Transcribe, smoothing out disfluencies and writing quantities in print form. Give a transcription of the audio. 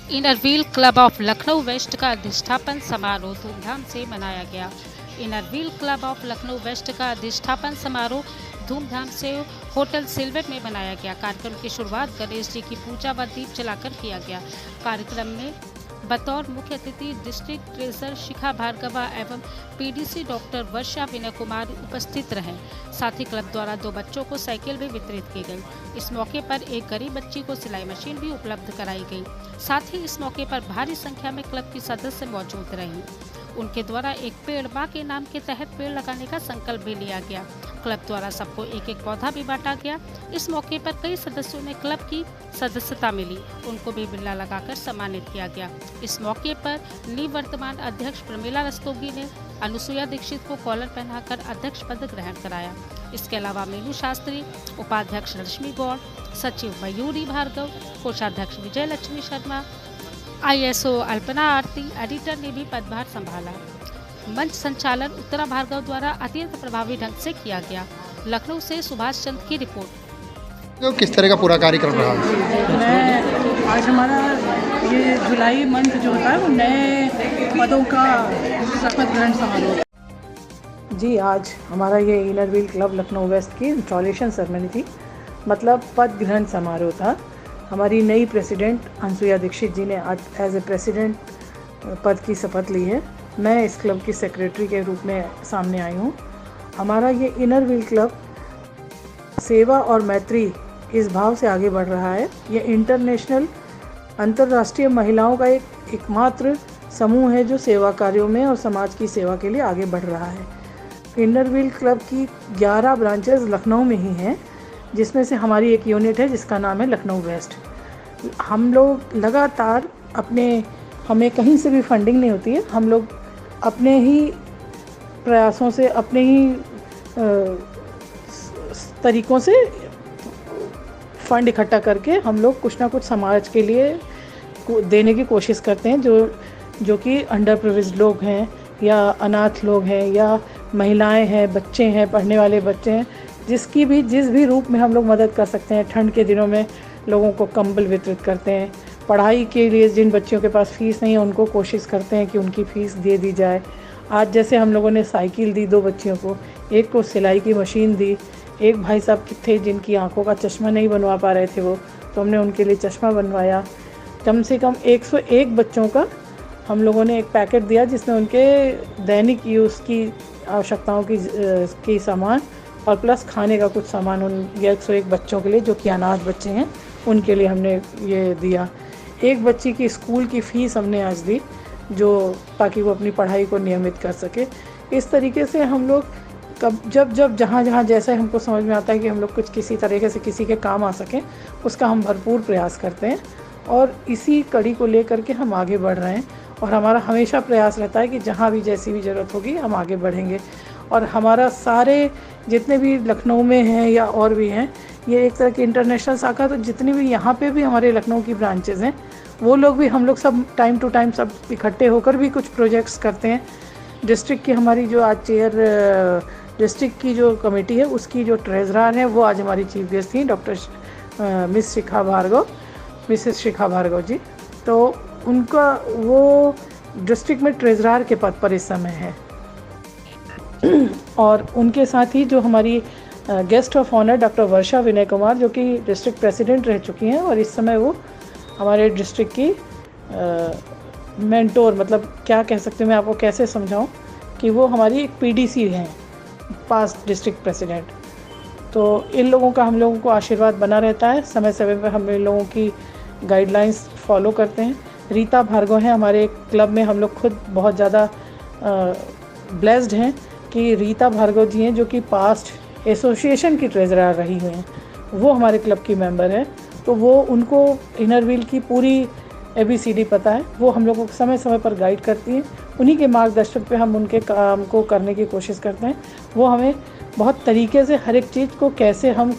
Inner wheel club of Lucknow west का अधिष्ठापन समारोह धूमधाम से मनाया गया। Inner wheel club of Lucknow west का अधिष्ठापन समारोह धूमधाम से होटल सिल्वर में मनाया गया। कार्यक्रम की शुरुआत गणेश जी की पूजा व दीप जलाकर किया गया। कार्यक्रम में बतौर मुख्य अतिथि डिस्ट्रिक्ट ट्रेजरर शिखा भार्गव एवं पीडीसी डॉक्टर वर्षा विनय कुमार उपस्थित रहे। साथ ही क्लब द्वारा 2 बच्चों को साइकिल भी वितरित की गई। इस मौके पर एक गरीब बच्ची को सिलाई मशीन भी उपलब्ध कराई गई। साथ ही इस मौके पर भारी संख्या में क्लब की सदस्य मौजूद रही। उनके द्वारा एक पेड़ मां के नाम के तहत पेड़ लगाने का संकल्प भी लिया गया। क्लब द्वारा सबको एक एक पौधा भी बांटा गया। इस मौके पर कई सदस्यों ने क्लब की सदस्यता मिली, उनको भी बिल्ला लगाकर सम्मानित किया गया। इस मौके पर निवर्तमान अध्यक्ष प्रमीला रस्तोगी ने अनुसुया दीक्षित को कॉलर पहनाकर अध्यक्ष पद ग्रहण कराया। इसके अलावा मीनू शास्त्री, उपाध्यक्ष रश्मि गौड़, सचिव मयूरी भार्गव, कोषाध्यक्ष विजय लक्ष्मी शर्मा, ISO अल्पना आरती, एडिटर ने भी पदभार संभाला। मंच संचालन उत्तरा भार्गव द्वारा अत्यंत प्रभावी ढंग से किया गया। लखनऊ से सुभाष चंद्र की रिपोर्ट। तो किस तरह का पूरा कार्यक्रम रहा? मैं आज हमारा ये जुलाई मंथ जो होता है वो नए पदों का शपथ ग्रहण समारोह। जी, आज हमारा ये inner wheel club Lucknow west की इंस्टॉलेशन सेरेमनी थी, मतलब पद ग्रहण समारोह था। हमारी नई प्रेसिडेंट अनुसुया दीक्षित जी ने आज एज ए प्रेसिडेंट पद की शपथ ली है। मैं इस क्लब की सेक्रेटरी के रूप में सामने आई हूँ। हमारा ये इनर व्हील क्लब सेवा और मैत्री इस भाव से आगे बढ़ रहा है। ये इंटरनेशनल अंतर्राष्ट्रीय महिलाओं का एकमात्र समूह है जो सेवा कार्यों में और समाज की सेवा के लिए आगे बढ़ रहा है। इनर व्हील क्लब की 11 ब्रांचेस लखनऊ में ही हैं, जिसमें से हमारी एक यूनिट है जिसका नाम है लखनऊ वेस्ट। हम लोग लगातार हमें कहीं से भी फंडिंग नहीं होती है, हम लोग अपने ही प्रयासों से, अपने ही तरीक़ों से फंड इकट्ठा करके हम लोग कुछ ना कुछ समाज के लिए देने की कोशिश करते हैं, जो कि अंडर प्रिविलेज्ड लोग हैं या अनाथ लोग हैं या महिलाएं हैं, बच्चे हैं, पढ़ने वाले बच्चे हैं, जिस भी रूप में हम लोग मदद कर सकते हैं। ठंड के दिनों में लोगों को कंबल वितरित करते हैं। पढ़ाई के लिए जिन बच्चों के पास फ़ीस नहीं है उनको कोशिश करते हैं कि उनकी फ़ीस दे दी जाए। आज जैसे हम लोगों ने साइकिल दी 2 बच्चियों को, एक को सिलाई की मशीन दी, एक भाई साहब थे जिनकी आंखों का चश्मा नहीं बनवा पा रहे थे वो, तो हमने उनके लिए चश्मा बनवाया। कम से कम 101 बच्चों का हम लोगों ने एक पैकेट दिया जिसमें उनके दैनिक यूज़ की आवश्यकताओं की सामान और प्लस खाने का कुछ सामान उन 101 बच्चों के लिए जो कि अनाथ बच्चे हैं उनके लिए हमने ये दिया। एक बच्ची की स्कूल की फ़ीस हमने आज दी, जो ताकि वो अपनी पढ़ाई को नियमित कर सके। इस तरीके से हम लोग जब जहाँ जैसे हमको समझ में आता है कि हम लोग कुछ किसी तरीके से किसी के काम आ सकें, उसका हम भरपूर प्रयास करते हैं और इसी कड़ी को लेकर के हम आगे बढ़ रहे हैं। और हमारा हमेशा प्रयास रहता है कि जहाँ भी जैसी भी ज़रूरत होगी हम आगे बढ़ेंगे। और हमारा सारे जितने भी लखनऊ में हैं या और भी हैं, ये एक तरह की इंटरनेशनल शाखा, तो जितनी भी यहाँ पे भी हमारे लखनऊ की ब्रांचेज़ हैं वो लोग भी, हम लोग सब टाइम टू टाइम सब इकट्ठे होकर भी कुछ प्रोजेक्ट्स करते हैं। डिस्ट्रिक्ट की हमारी जो आज डिस्ट्रिक्ट की जो कमेटी है उसकी जो ट्रेजरर हैं वो आज हमारी चीफ गेस्ट थी, डॉक्टर मिसेस शिखा भार्गव जी। तो उनका वो डिस्ट्रिक्ट में ट्रेजरर के पद पर इस समय है। और उनके साथ ही जो हमारी गेस्ट ऑफ ऑनर डॉक्टर वर्षा विनय कुमार, जो कि डिस्ट्रिक्ट प्रेसिडेंट रह चुकी हैं और इस समय वो हमारे डिस्ट्रिक्ट की मेंटोर, मतलब क्या कह सकते हैं, मैं आपको कैसे समझाऊं कि वो हमारी एक पीडीसी हैं, पास्ट डिस्ट्रिक्ट प्रेसिडेंट। तो इन लोगों का हम लोगों को आशीर्वाद बना रहता है, समय समय पर हम इन लोगों की गाइडलाइंस फॉलो करते हैं। रीता भार्गव हैं हमारे क्लब में, हम लोग खुद बहुत ज़्यादा ब्लेस्ड हैं कि रीता भार्गव जी हैं जो कि पास्ट एसोसिएशन की ट्रेजरर रही हुई हैं, वो हमारे क्लब की मेंबर हैं। तो वो उनको इनर व्हील की पूरी ABCD पता है, वो हम लोगों को समय समय पर गाइड करती हैं। उन्हीं के मार्गदर्शन पे हम उनके काम को करने की कोशिश करते हैं। वो हमें बहुत तरीके से हर एक चीज़ को कैसे हम